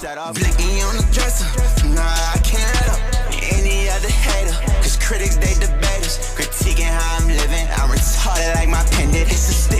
Blicky on the dresser, nah, I can't let up any other hater. Cause critics, they debaters, critiquing how I'm living. I'm retarded like my pendant. It's a